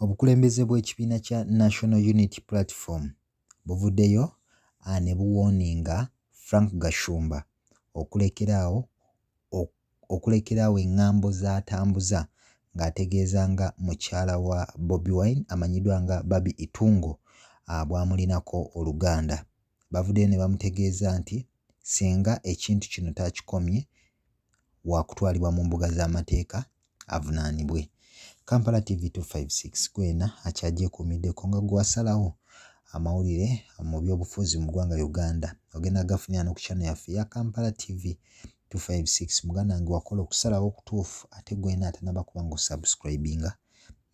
Obukulembeze bw'ekibiina kya National Unity Platform buvuddeyo ne buwooninga Frank Gashumba okulekeraawo eŋŋambo z'atambuza ng'ategeeza nga mukyala wa Bobi Wine amanyiddwa nga Barbie Itungo bw'amulinako oluganda. Bavuddeyo ne bamutegeeza nti singa ekintu kino takikomye waakutwalibwa mu mbuga z'amateeka avunaanibwe. Kampala TV 256 gwena akyagyekuumiddeko nga gwasalawo amawulire mu byobufuzi mu ggwanga Uganda. Ogenda gafunira no ku channel yaffe ya Kampala TV 256. Muganda wange wakola okusalawo okutuufu ate gwena atanaba kuba ng'osubscribinga.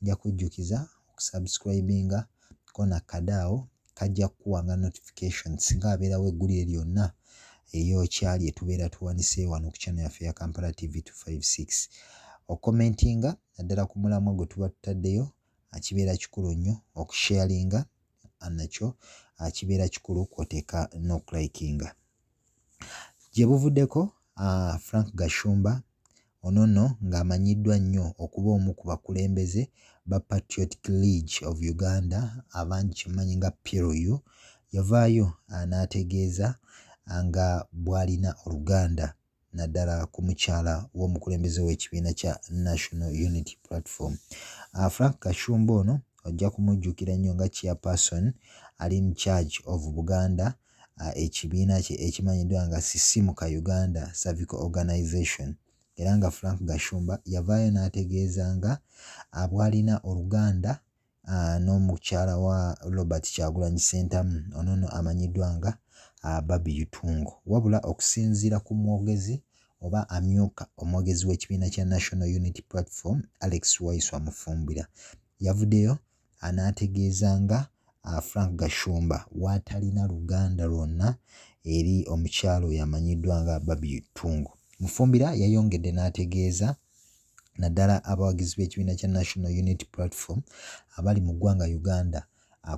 Nja kujjukiza okusubscribinga kona kadaawo kajja kukuwanga notification singa abeerawo eggulire lyonna ery'okyali etubeera tuwanise wano ku channel yaffe ya Kampala TV 256. Okomentinga naddala ku mulamwa gwe tuba tutaddeyo kibeera kikulu nnyo, okusharinga nakyo kibeera kikulu kwoteeka n'okulayikinga. Gye buvuddeko Frank Gashumba ono nno ng'amanyiddwa nnyo okuba omu ku bakulembeze ba Patriotic League of Uganda abangi kimanyi nga PLU, yavaayo n'ategeeza nga bw'alina oluganda naddala ku mukyala w'omukulembeze w'ekibiina kya National Unity Platform. Frank Gashumba ono ojja kumujjukira nnyo nga chairperson ali in charge of Buganda ekibiina kye ekimanyiddwa nga Sisimuka Uganda Cervical Organization. Era nga Frank Gashumba yavaayo n'ategeeza nga bw'alina oluganda n'omukyala wa Robert Kyagulanyi Ssentamu ono nno amanyiddwa nga Barbie Itungo. Wabula okusinziira ku mwogezi oba amyuka omwogezi w'ekibiina kya National Unity Platform Alex Waiswa Mufumbira yavuddeyo n'ategeeza nga Frank Gashumba waatalina luganda lwonna eri omukyalo yamanyiddwa nga Barbie Itungo. Mufumbira yayongedde n'ategeeza naddala abawagizi b'ekibiina kya National Unity Platform abali mu ggwanga Uganda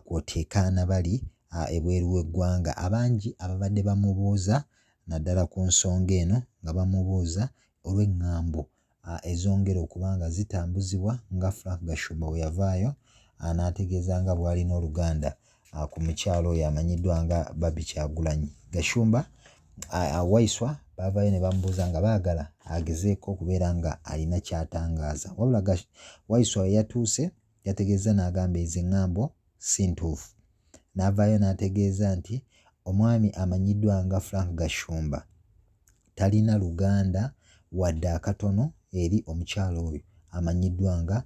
kwoteeka n'abali ebweru w'eggwanga abangi ababadde bamubuuza naddala ku nsonga eno nga bamubuuza olw'eŋŋambo ezongera okuba nga zitambuzibwa nga Frank Gashumba bwe yavaayo n'ategeeza nga bw'alina oluganda ku mukyalo oyo amanyiddwa nga Barbie Kyagulanyi. Gashumba Waiswa baavaayo ne bamubuuza nga baagala agezeeko okubeera nga alina ky'atangaaza. Wabula Waiswa we yatuuse yategeeza n'agamba ezo eŋŋambo si ntuufu. N'avaayo n'ategeeza nti omwami amanyiddwa nga Frank Gashumba talina luganda wadde akatono eri omukyalo oyo amanyiddwa nga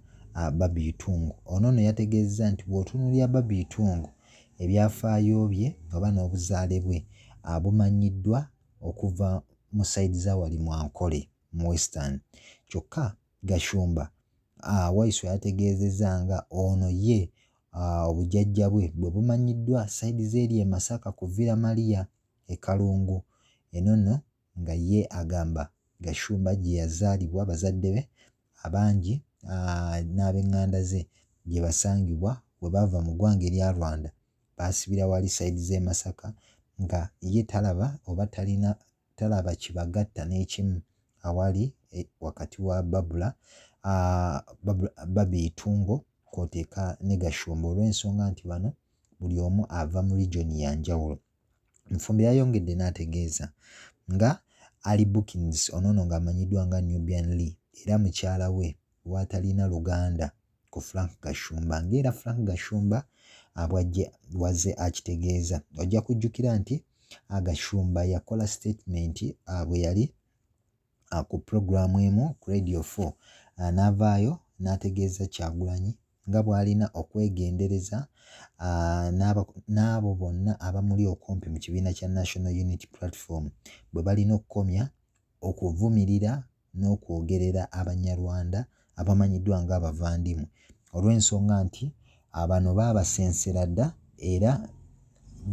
Barbie Itungo. Ono nno yategeeza nti bw'otunuulira Barbie Itungo ebyafaayo bye oba n'obuzaale bwe bumanyiddwa okuva mu sayidi za wali Mwankole mu Western. Kyokka Gashumba Waiswa yategeezezza nga ono ye obujjajja bwe bumanyiddwa sayidi z'eri e Masaka ku Villa Maria e Kalungu. Eno nno nga ye agamba Gashumba gye yazaalibwa bazadde be abangi n'ab'eŋŋanda ze gye basangibwa bwe baava mu ggwanga erya Rwanda baasibira wali sayidi z'e Masaka nga ye talaba oba talaba kibagatta n'ekimu awali wakati wa Barbie Itungo kwoteeka ne Gashumba olw'ensonga nti bano buli omu ava mu regioni ya njawulo. Mufumbira yayongedde n'ategeeza nga Ali Bookings ono nno ng'amanyiddwa nga Nubian Lee era mukyala we waatalina luganda ku Frank Gashumba ng'era Frank Gashumba bw'azze akitegeeza. Ojja kujjukira nti Gashumba yakola statement bwe yali ku program emu ku Radio 4 n'avaayo n'ategeeza Kyagulanyi nga bw'alina okwegendereza n'abo bonna abamuli okumpi mu kibiina kya National Unity Platform bwe balina okukomya okuvumirira n'okwogerera Abanyarwanda abamanyiddwa ng'abavandimwe olw'ensonga nti bano baabasensera dda era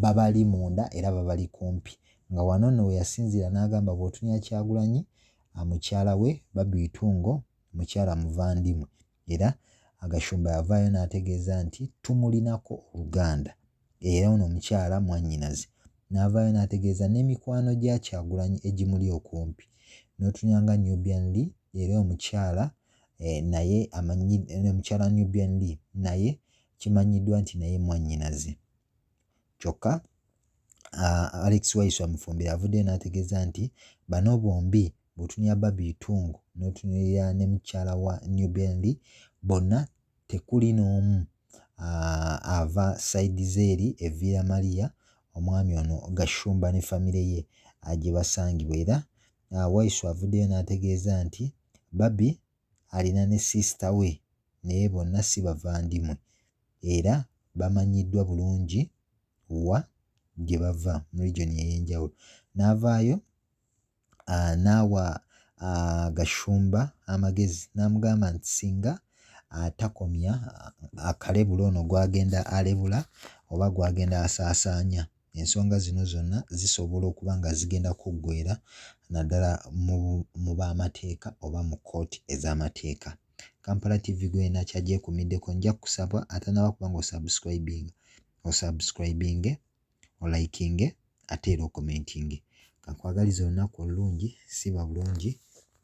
babali munda era babali kumpi. Nga wano nno we yasinziira n'agamba bw'otunnya Kyagulanyi mukyala we Barbie Itungo mukyala muvandimwe era Gashumba yavaayo n'ategeeza nti tumulinako oluganda era ono omukyala mwannyinaze. N'avaayo n'ategeeza n'emikwano gya Kyagulanyi egimuli okumpi n'otunya nga Nubian Lee era omukyala naye mukyala Nubian Li naye kimanyiddwa nti naye mwannyinaze. Kyokka Alex Wayiso Mufumbira avuddeyo n'ategeeza nti bano bombi bw'otunuulira Barbie Itungo n'otunuulira ne mukyala wa Nubian Li bonna tekuli n'omu ava sayidi zeeri evviira Maria omwami ono Gashumba ne famire ye gye basangibwa. Era Wayiso avuddeyo n'ategeeza nti Barbie alina ne sisita we naye bonna si bavandimwe era bamanyiddwa bulungi gye bava mu region ey'enjawulo. N'avaayo n'awa Gashumba amagezi n'amugamba nti singa takomya akalebula ono gw'agenda alebula oba gw'agenda asaasaanya, ensonga zino zonna zisobola okuba nga zigenda kuggweera naddala mu b'amateeka oba mu kkooti ez'amateeka. Kampala TV gwena kyagyekumiddeko, nja kusaba atanaba kuba nga osubscribinge, olikinge ate era okomentinge. Kankwagaliza olunaku olulungi, siba bulungi,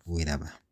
weeraba.